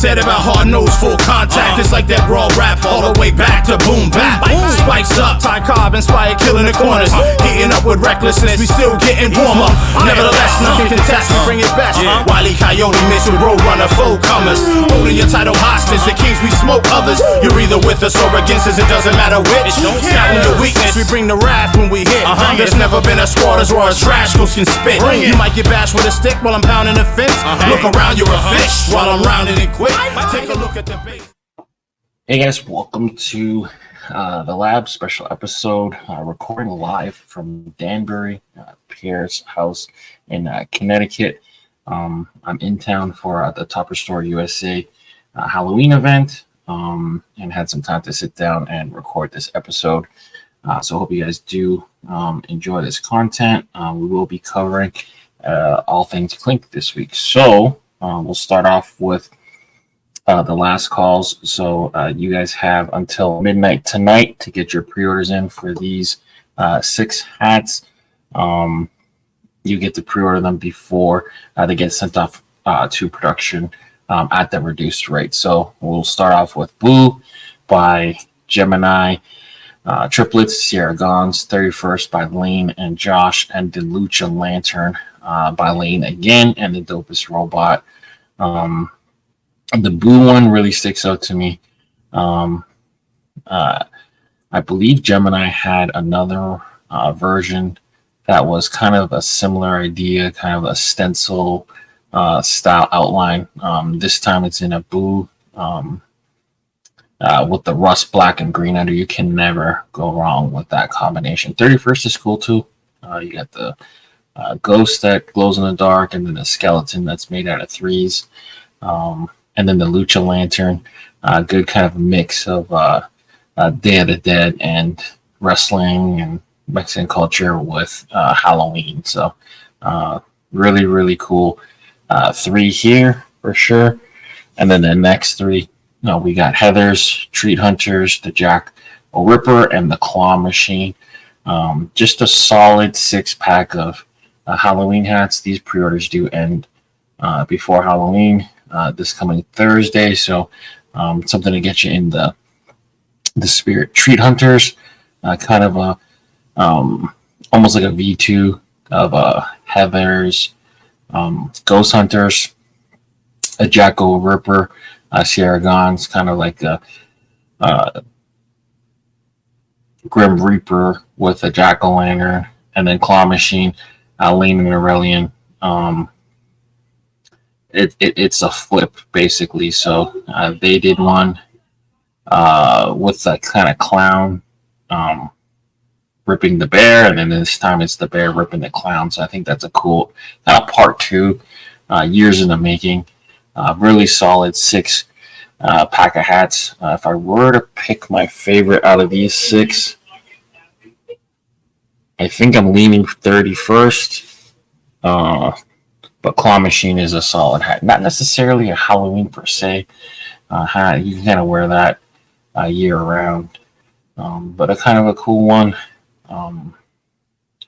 said about hard-nosed full contact. It's like that raw rap all the way back to boom bap. Spikes up, Ty Cobb inspired killing the corners. Heating up with recklessness, we still getting warmer. Nevertheless, nothing can test, we bring it best. Wile E. Coyote mixed with Roadrunner, full comers. Holding your title hostage, the kings we smoke others. You're either with us or against us, it doesn't matter which. Scouting your weakness, we bring the wrath when we hit. There's never been a squad as raw as trash goes can spit. You might get bashed with a stick while I'm pounding the fence. Look around, you're a fish while I'm rounding it quick. Take a look at the base. Hey guys, welcome to the lab special episode, recording live from Danbury, Pierre's house in Connecticut. I'm in town for the Topper Store USA Halloween event, and had some time to sit down and record this episode. So I hope you guys do enjoy this content. We will be covering all things Clink this week. So we'll start off with the last calls. So you guys have until midnight tonight to get your pre-orders in for these 6 hats. You get to pre-order them before they get sent off to production at the reduced rate. So we'll start off with Blue by Gemini, Triplets, Sierra Gons, 31st by Lane and Josh, and the Lucha Lantern by Lane again, and the Dopest Robot. The Blue one really sticks out to me. I believe Gemini had another version that was kind of a similar idea, kind of a stencil style outline. This time it's in a blue with the rust black and green under. You can never go wrong with that combination. 31st is cool too. You got the ghost that glows in the dark, and then the skeleton that's made out of threes. And then the Lucha Lantern, good kind of mix of Day of the Dead and wrestling and Mexican culture with Halloween. So really, really cool. 3 here for sure. And then the next 3, we got Heathers, Treat Hunters, the Jack O'Ripper, and the Claw Machine. Just a solid 6-pack of Halloween hats. These pre-orders do end before Halloween. This coming Thursday, so something to get you in the spirit. Treat Hunters, kind of a almost like a V2 of Heathers, Ghost Hunters, a Jack O'Ripper, Sierra Gons, kind of like a Grim Reaper with a Jack-o'-lantern, and then Claw Machine, Lane and Aurelian. It's a flip basically. So they did one with that kind of clown ripping the bear, and then this time it's the bear ripping the clown. So I think that's a cool part 2, years in the making. Really solid 6 pack of hats. If I were to pick my favorite out of these 6, I think I'm leaning 31st. But Claw Machine is a solid hat. Not necessarily a Halloween per se hat. You can kind of wear that year round. But a kind of a cool one.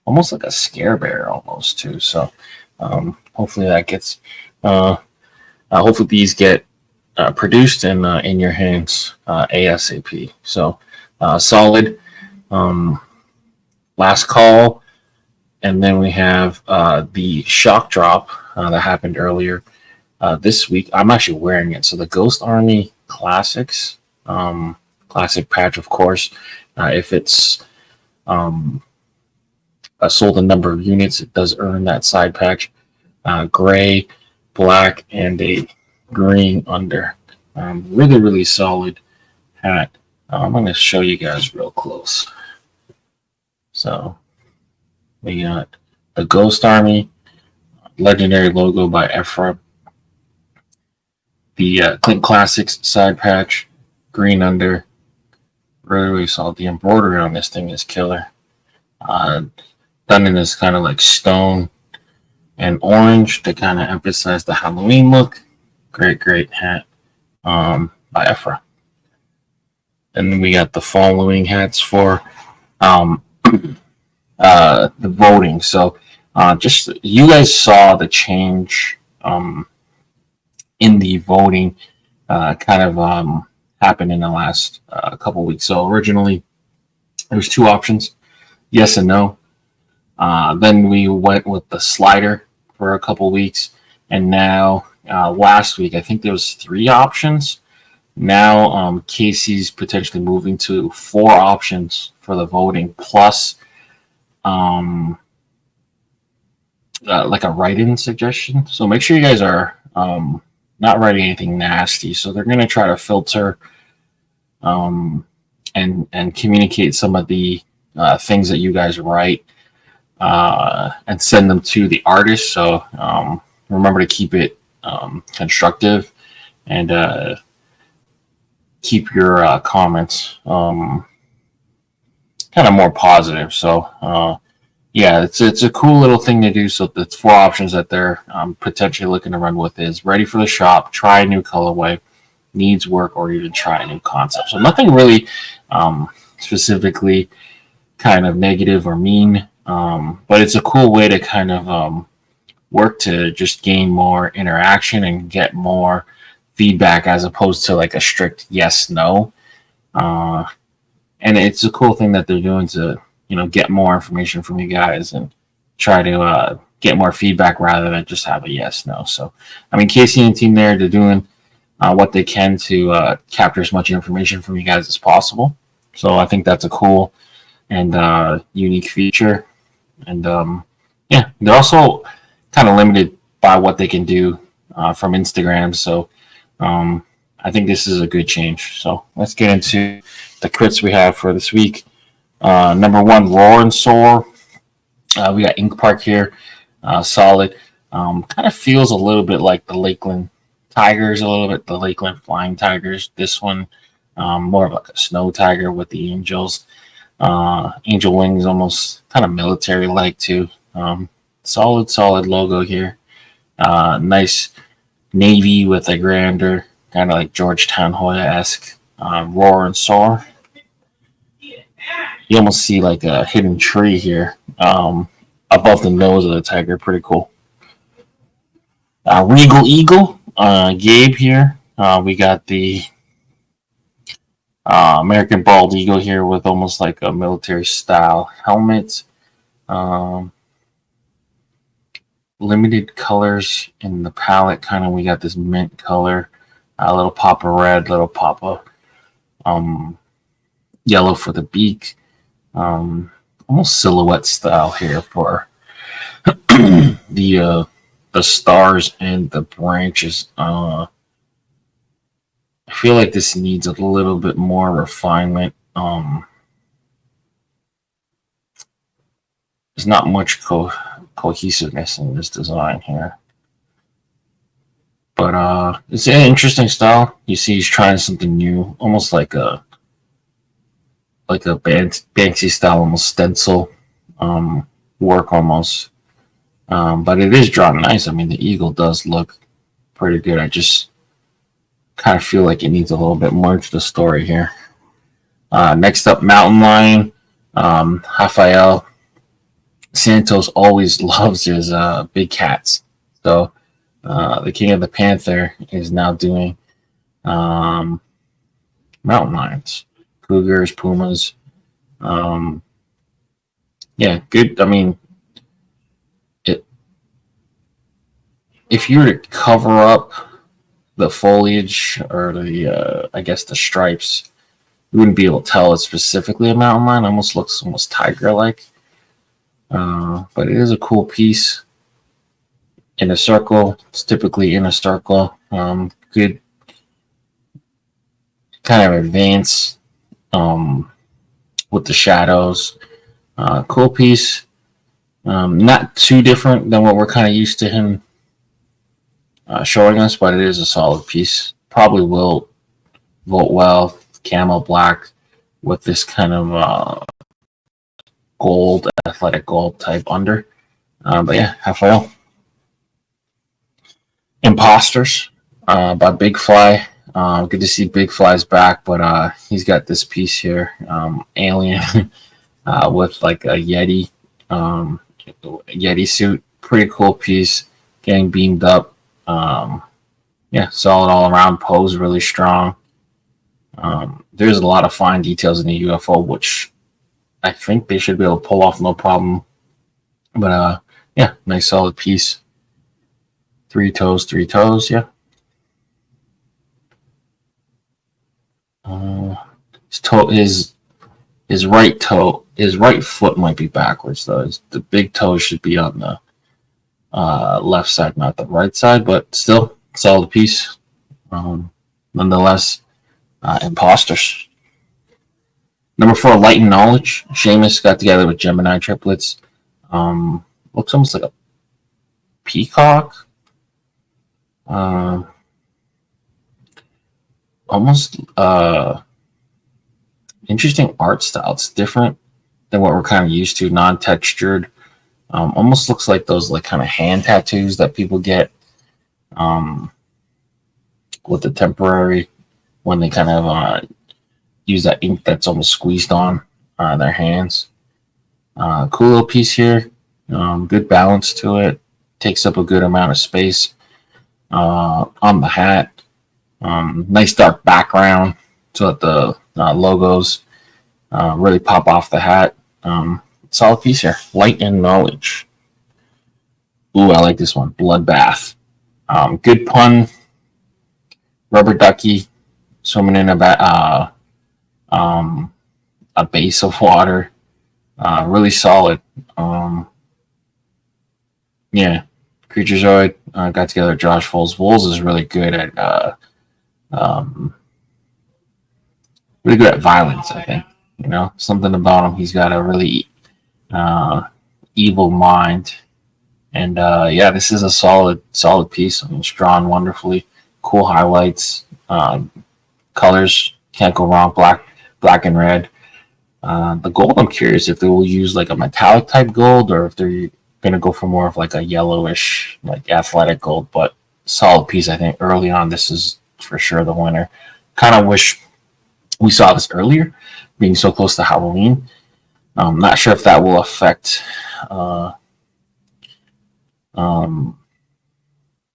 Almost like a Scare Bear almost too. So hopefully that gets... hopefully these get produced and in your hands ASAP. So solid. Last call. And then we have the shock drop that happened earlier this week. I'm actually wearing it. So the Ghost Army Classics, classic patch, of course. If it's sold a number of units, it does earn that side patch. Gray, black, and a green under. Really, really solid hat. I'm going to show you guys real close. So we got the Ghost Army, legendary logo by Ephra. The Clink Classics side patch, green under. Really, really solid. The embroidery on this thing is killer. Done in this kind of like stone and orange to kind of emphasize the Halloween look. Great, great hat by Ephra. And then we got the following hats for the voting. So just you guys saw the change in the voting kind of happened in the last couple weeks. So originally, there's two options, yes and no. Then we went with the slider for a couple weeks, and now last week I think there was three options. Now Casey's potentially moving to four options for the voting, plus like a write-in suggestion. So make sure you guys are not writing anything nasty. So they're going to try to filter and communicate some of the things that you guys write and send them to the artist. So remember to keep it constructive and keep your comments kind of more positive. So yeah, it's a cool little thing to do. So the four options that they're potentially looking to run with is ready for the shop, try a new colorway, needs work, or even try a new concept. So nothing really specifically kind of negative or mean, but it's a cool way to kind of work to just gain more interaction and get more feedback as opposed to like a strict yes no. And it's a cool thing that they're doing to get more information from you guys and try to get more feedback rather than just have a yes no. So I mean, Casey and team there, they're doing what they can to capture as much information from you guys as possible. So I think that's a cool and unique feature. And yeah, they're also kind of limited by what they can do from Instagram. So I think this is a good change. So let's get into the crits we have for this week. Number one, Roar and Soar. We got Ink Park here, solid. Kind of feels a little bit like the Lakeland Tigers, a little bit the Lakeland Flying Tigers. This one, more of like a Snow Tiger with the Angels. Angel wings, almost kind of military-like too. Solid logo here. Nice navy with a grander, kind of like Georgetown Hoya-esque. Roar and Soar. You almost see like a hidden tree here above the nose of the tiger. Pretty cool. Regal Eagle, Gabe here. We got the American Bald Eagle here with almost like a military style helmet. Limited colors in the palette. Kind of, we got this mint color, a little pop of red, little pop of yellow for the beak. Almost silhouette style here for the stars and the branches. I feel like this needs a little bit more refinement. There's not much cohesiveness in this design here, but it's an interesting style. You see, he's trying something new, almost like a Banksy style, almost stencil work almost. But it is drawn nice. I mean, the eagle does look pretty good. I just kind of feel like it needs a little bit more to the story here. Next up, Mountain Lion. Rafael Santos always loves his big cats. So the King of the Panther is now doing mountain lions. Cougars, pumas. Yeah, good. I mean, if you were to cover up the foliage or the, I guess the stripes, you wouldn't be able to tell it's specifically a mountain lion. It almost looks almost tiger-like. But it is a cool piece. In a circle, it's typically in a circle. Good kind of advance with the shadows. Cool piece. Not too different than what we're kind of used to him showing us, but it is a solid piece. Probably will vote well. Camo black with this kind of gold, athletic gold type under. But yeah, Rafael. Imposters by Big Fly. Good to see Big Fly's back, but he's got this piece here, alien with like a Yeti suit. Pretty cool piece, getting beamed up. yeah, solid all around. Pose really strong. There's a lot of fine details in the UFO, which I think they should be able to pull off no problem. But yeah, nice solid piece. 3 toes, 3 toes. Yeah. His right toe, his right foot might be backwards though. The big toe should be on the left side, not the right side. But still, solid piece. Nonetheless, imposters. Number 4, Light and Knowledge. Seamus got together with Gemini triplets. Looks almost like a peacock. Almost interesting art style. It's different than what we're kind of used to, non-textured. Almost looks like those like kind of hand tattoos that people get with the temporary when they kind of use that ink that's almost squeezed on their hands. Cool little piece here. Good balance to it. Takes up a good amount of space on the hat. Nice dark background so that the logos really pop off the hat. Solid piece here. Light and Knowledge. Ooh, I like this one. Bloodbath. Good pun. Rubber ducky swimming in a base of water. Really solid. Yeah. Creaturezoid got together with Josh Foles. Foles is really good at violence, I think. You know, something about him. He's got a really evil mind. And yeah, this is a solid piece. I mean, it's drawn wonderfully. Cool highlights. Colors, can't go wrong. Black and red. The gold, I'm curious if they will use like a metallic type gold or if they're going to go for more of like a yellowish, like athletic gold. But solid piece, I think. Early on, this is for sure the winner. Kind of wish we saw this earlier, being so close to Halloween. I'm not sure if that will affect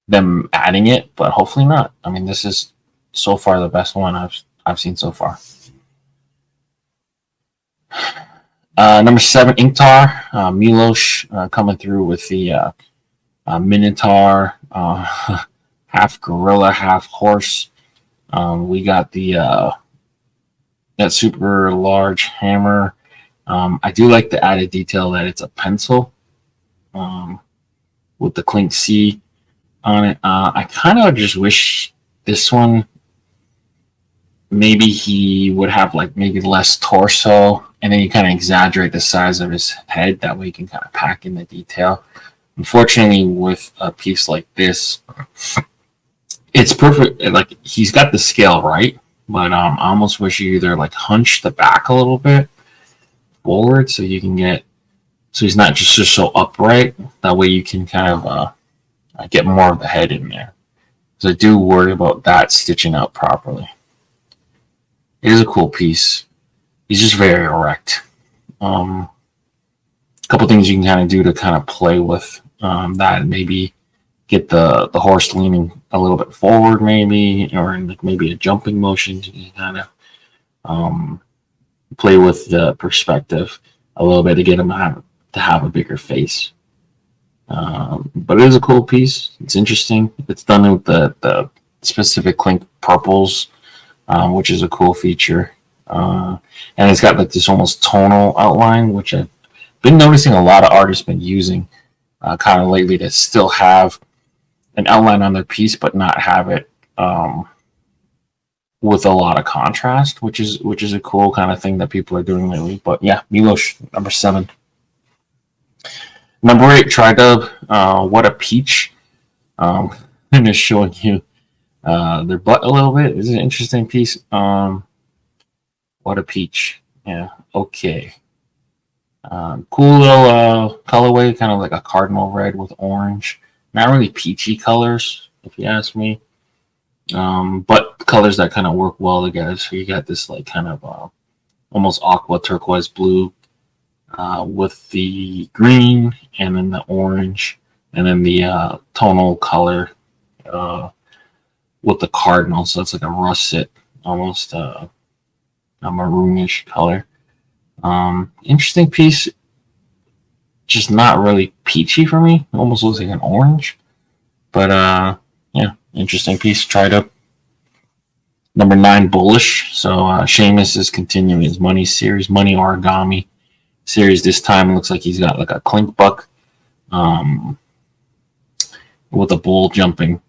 them adding it, but hopefully not. I mean, this is so far the best one I've seen so far. Number 7, Inktar. Milos coming through with the Minotaur, half gorilla, half horse. We got the that super large hammer. I do like the added detail that it's a pencil with the Clink C on it. I kind of just wish this one, maybe he would have like maybe less torso, and then you kind of exaggerate the size of his head. That way you can kind of pack in the detail. Unfortunately, with a piece like this, it's perfect. Like, he's got the scale right, but I almost wish you either like hunch the back a little bit forward so you can get, so he's not just so upright. That way you can kind of get more of the head in there. So I do worry about that stitching out properly. It is a cool piece. He's just very erect. A couple things you can kind of do to kind of play with that. Maybe get the horse leaning a little bit forward, maybe, or in like maybe a jumping motion. You can kind of play with the perspective a little bit to get him to have a bigger face. But it is a cool piece. It's interesting. It's done with the specific Clink purples, which is a cool feature. And it's got like this almost tonal outline, which I've been noticing a lot of artists been using kind of lately, to still have an outline on their piece but not have it with a lot of contrast, which is a cool kind of thing that people are doing lately. But yeah, Milos, number 7. Number 8, Tridub. What a peach. I'm just showing you their butt a little bit. This is an interesting piece. What a peach. Yeah, okay. Cool little colorway, kind of like a cardinal red with orange. Not really peachy colors, if you ask me. But colors that kind of work well together. So you got this like kind of almost aqua turquoise blue with the green, and then the orange, and then the tonal color with the cardinal, so it's like a russet, almost a maroonish color. Interesting piece, just not really peachy for me. It almost looks like an orange, but yeah, interesting piece. Tried up. Number 9, bullish. So Sheamus is continuing his money series, money origami series. This time it looks like he's got like a clink buck with a bull jumping.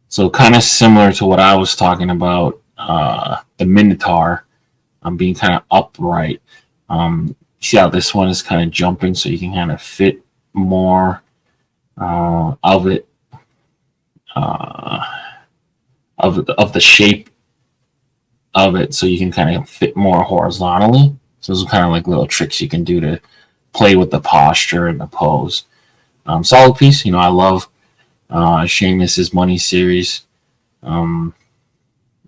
So kind of similar to what I was talking about, the Minotaur being kind of upright. See how this one is kind of jumping, so you can kind of fit more of it, of the shape of it, so you can kind of fit more horizontally. So those are kind of like little tricks you can do to play with the posture and the pose. Solid piece. You know, I love Sheamus's money series.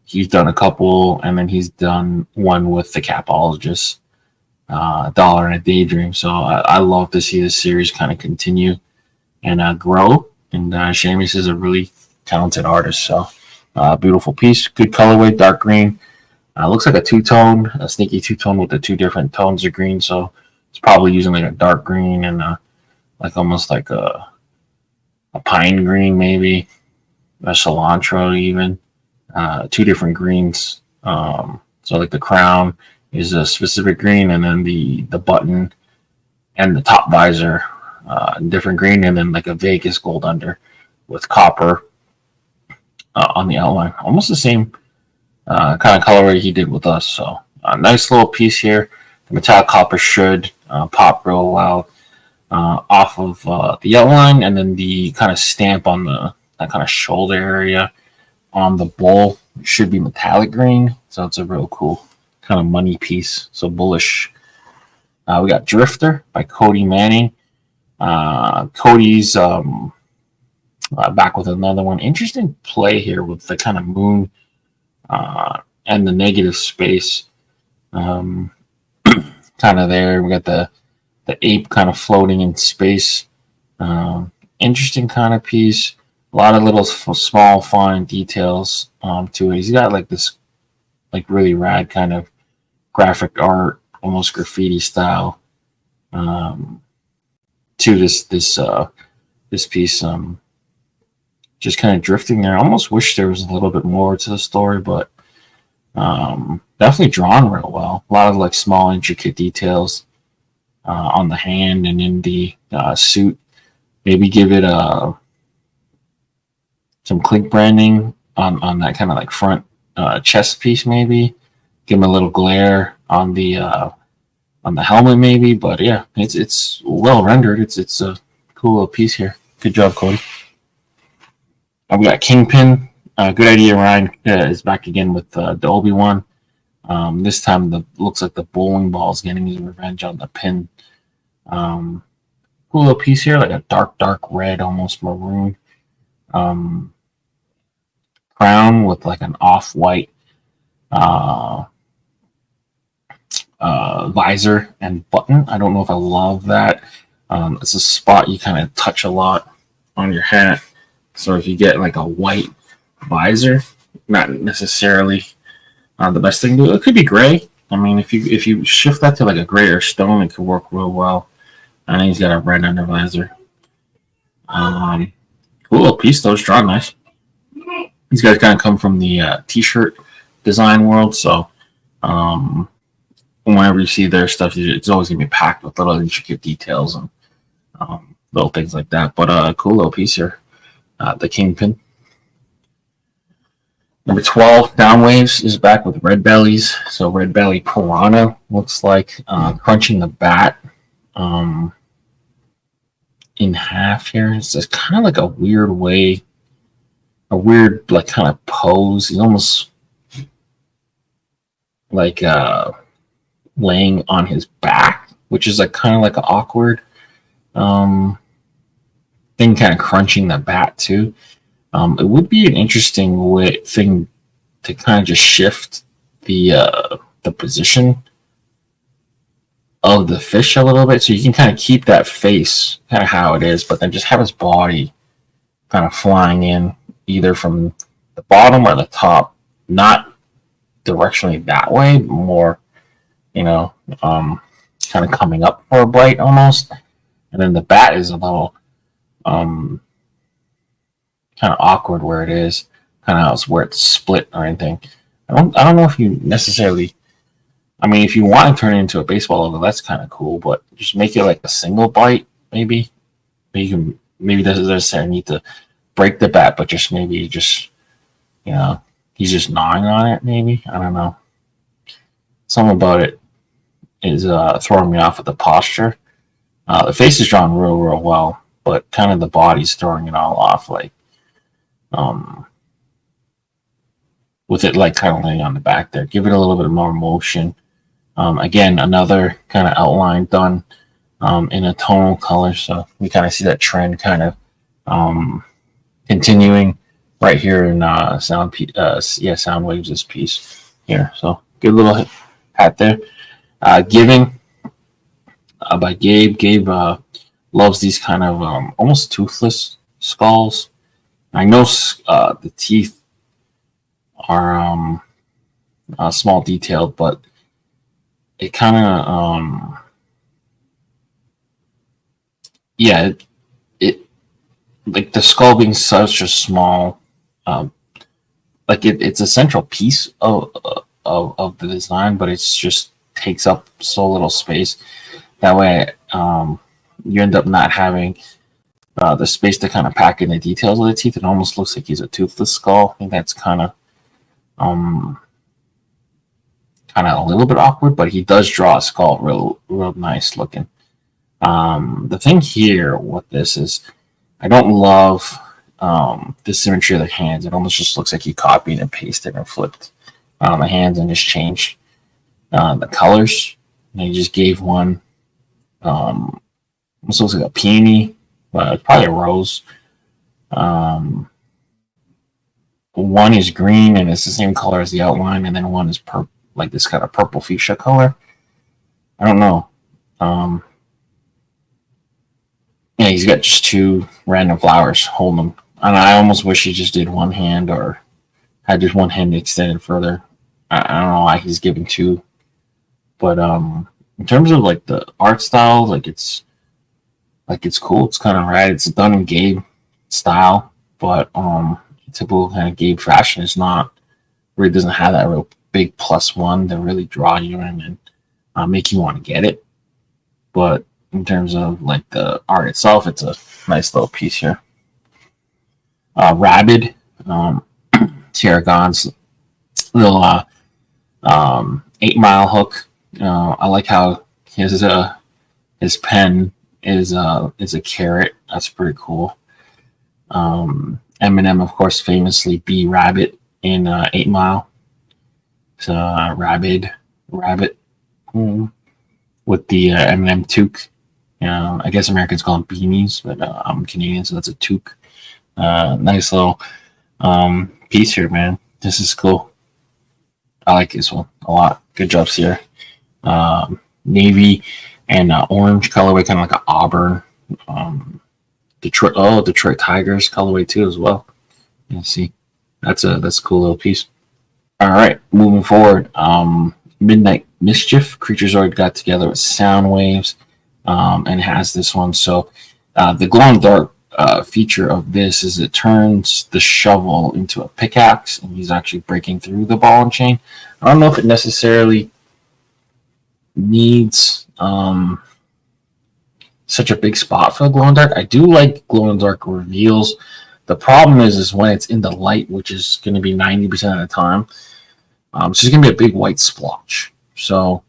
He's done a couple, and then he's done one with the Capologist, Dollar and a Daydream. So I love to see this series kind of continue and grow. And Sheamus is a really talented artist. So beautiful piece, good colorway, dark green. Looks like a two-tone, a sneaky two-tone with the 2 different tones of green. So it's probably using like a dark green and like almost like a pine green, maybe a cilantro even. 2 different greens. So like the crown is a specific green, and then the button and the top visor different green, and then like a Vegas gold under with copper on the outline. Almost the same kind of colorway he did with us. So a nice little piece here. The metallic copper should pop real well off of the outline, and then the kind of stamp on that kind of shoulder area on the bull should be metallic green. So it's a real cool kind of money piece. So bullish. We got Drifter by Cody Manning. Cody's back with another one. Interesting play here with the kind of moon and the negative space kind of there. We got the ape kind of floating in space. Interesting kind of piece. A lot of little small fine details to it. He's got like this like really rad kind of graphic art, almost graffiti style to this piece. Just kind of drifting there. I almost wish there was a little bit more to the story, but definitely drawn real well. A lot of like small intricate details on the hand and in the suit. Maybe give it some Clink branding on that kind of like front chest piece, maybe. Give him a little glare on the helmet, maybe. But yeah, it's well rendered. It's a cool little piece here. Good job, Cody. We got Kingpin. Good idea. Ryan is back again with the Obi-Wan. This time looks like the bowling ball is getting his revenge on the pin. Cool little piece here, like a dark red, almost maroon crown with like an off-white visor and button. I don't know if I love that. It's a spot you kind of touch a lot on your hat. So if you get like a white visor, not necessarily the best thing to do. It could be gray. I mean, if you shift that to like a gray or stone, it could work real well. And he's got a red under visor. Cool little piece though. It's drawn nice. These guys kind of come from the t-shirt design world, so whenever you see their stuff, it's always gonna be packed with little intricate details and little things like that. But cool little piece here. The Kingpin. Number 12, Downwaves is back with Red Bellies. So Red Belly Piranha looks like crunching the bat in half here. It's just kind of like a weird way, a weird like kind of pose. He's almost like laying on his back, which is like kind of like an awkward thing, kind of crunching the bat too. It would be an interesting thing to kind of just shift the position of the fish a little bit, so you can kind of keep that face kind of how it is, but then just have his body kind of flying in either from the bottom or the top, not directionally that way, more, kind of coming up for a bite almost. And then the bat is a little kind of awkward where it is, kind of where it's split or anything. I don't know if you necessarily. I mean, if you want to turn it into a baseball logo, that's kind of cool. But just make it like a single bite, maybe. Maybe doesn't necessarily need to break the bat, but just he's just gnawing on it. Maybe, I don't know. Something about it is throwing me off with the posture. The face is drawn real well, but kind of the body's throwing it all off, like with it like kind of laying on the back there. Give it a little bit more motion. Again, another kind of outline done in a tonal color, so we kind of see that trend kind of continuing right here in Sound Waves, this piece here. So good little hat there. Giving by Gabe. Gabe loves these kind of almost toothless skulls. I know the teeth are small detailed, but it kind of it like the skull being such a small like it's a central piece of the design, but it's just takes up so little space. That way you end up not having the space to kind of pack in the details of the teeth. It almost looks like he's a toothless skull. I think that's kind of a little bit awkward, but he does draw a skull real nice looking. The thing here with this is I don't love the symmetry of the hands. It almost just looks like he copied and pasted and flipped the hands and just changed the colors. And he just gave one almost looks like a peony, probably a rose. One is green and it's the same color as the outline, and then one is like this kind of purple fuchsia color. I don't know. Yeah, he's got just two random flowers holding them. And I almost wish he just did one hand or had just one hand extended further. I don't know why he's giving two. But in terms of like the art style, like it's cool. It's kind of rad. It's done in Gabe style, but typical kind of Gabe fashion is not really doesn't have that real big +1 to really draw you in and make you want to get it. But in terms of like the art itself, it's a nice little piece here. Rabid, Tarragon's little 8 Mile hook. I like how his pen is a carrot. That's pretty cool. Eminem, of course, famously be Rabbit in 8 Mile. So Rabbit with the Eminem toque. I guess Americans call them beanies, but I'm Canadian, so that's a toque. Nice little piece here, man. This is cool. I like this one a lot. Good job, Sierra. Navy and orange colorway, kind of like an auburn. Detroit Tigers colorway too as well. You see, that's a cool little piece. All right, moving forward. Midnight Mischief, Creaturezoid got together with Sound Waves and has this one. So the glow in the dark feature of this is it turns the shovel into a pickaxe, and he's actually breaking through the ball and chain. I don't know if it necessarily needs such a big spot for the glow in the dark. I do like glow in the dark reveals. The problem is when it's in the light, which is going to be 90% of the time. It's just going to be a big white splotch. So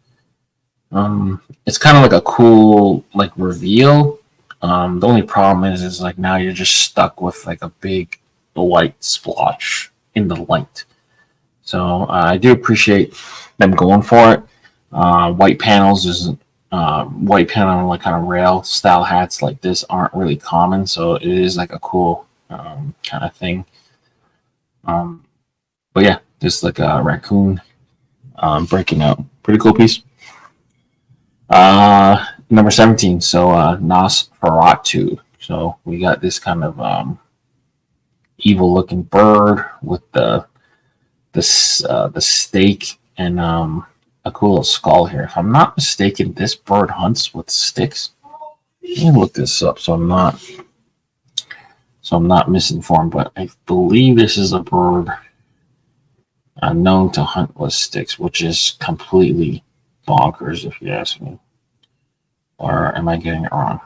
it's kind of like a cool like reveal. The only problem is like now you're just stuck with like a big white splotch in the light. So I do appreciate them going for it. White panels is white panel like kind of rail style hats like this aren't really common, so it is like a cool kind of thing. But yeah, just like a raccoon breaking out. Pretty cool piece. Number 17, so Nosferatu. So we got this kind of evil looking bird with the stake and a cool little skull here. If I'm not mistaken, this bird hunts with sticks. Let me look this up so I'm not misinformed, but I believe this is a bird known to hunt with sticks, which is completely bonkers if you ask me. Or am I getting it wrong?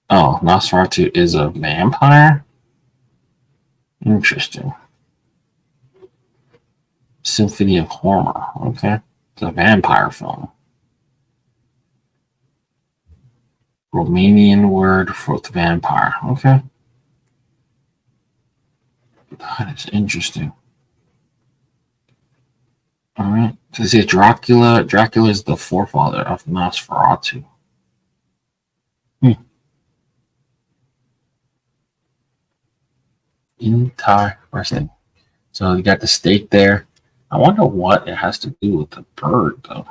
Oh, Nosferatu is a vampire? Interesting. Symphony of Horror. Okay. It's a vampire film. Romanian word for vampire. Okay. That is interesting. All right. So say Dracula. Dracula is the forefather of Nosferatu. Interesting. So you got the stake there. I wonder what it has to do with the bird, though.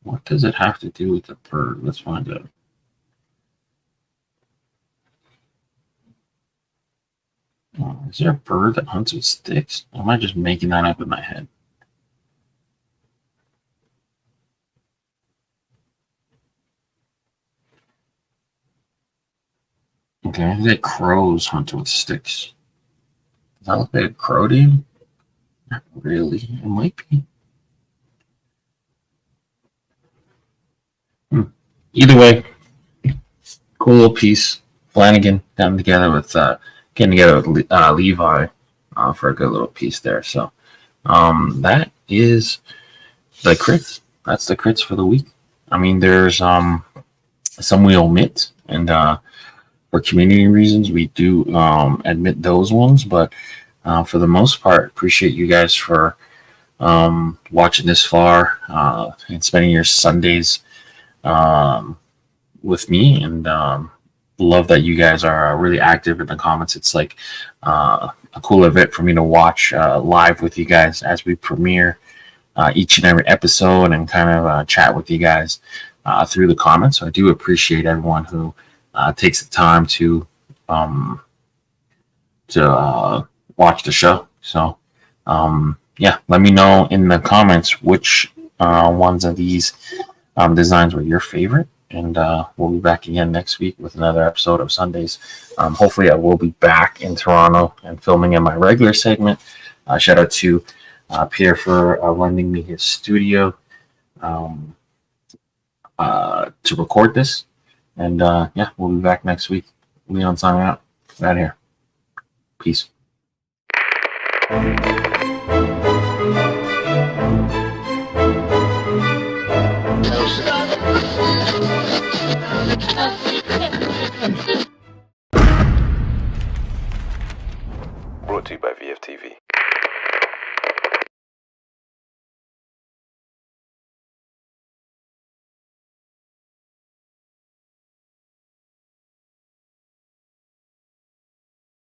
What does it have to do with the bird? Let's find out. Oh, is there a bird that hunts with sticks? Or am I just making that up in my head? Okay, is that crows hunt with sticks? Does that look like a crow to you? Not really. It might be. Either way, cool little piece. Flanagan getting together with Levi for a good little piece there. So that is the crits. That's the crits for the week. I mean, there's some we omit, and for community reasons, we do admit those ones. But for the most part, appreciate you guys for watching this far and spending your Sundays with me, and love that you guys are really active in the comments. It's like a cool event for me to watch live with you guys as we premiere each and every episode, and kind of chat with you guys through the comments. So I do appreciate everyone who takes the time to watch the show. So yeah, let me know in the comments which ones of these designs were your favorite, and we'll be back again next week with another episode of Sundaze. Hopefully I will be back in Toronto and filming in my regular segment. Shout out to Pierre for lending me his studio to record this, and yeah, we'll be back next week. Leon signing out. Out here. Peace. Brought to you by VFTV.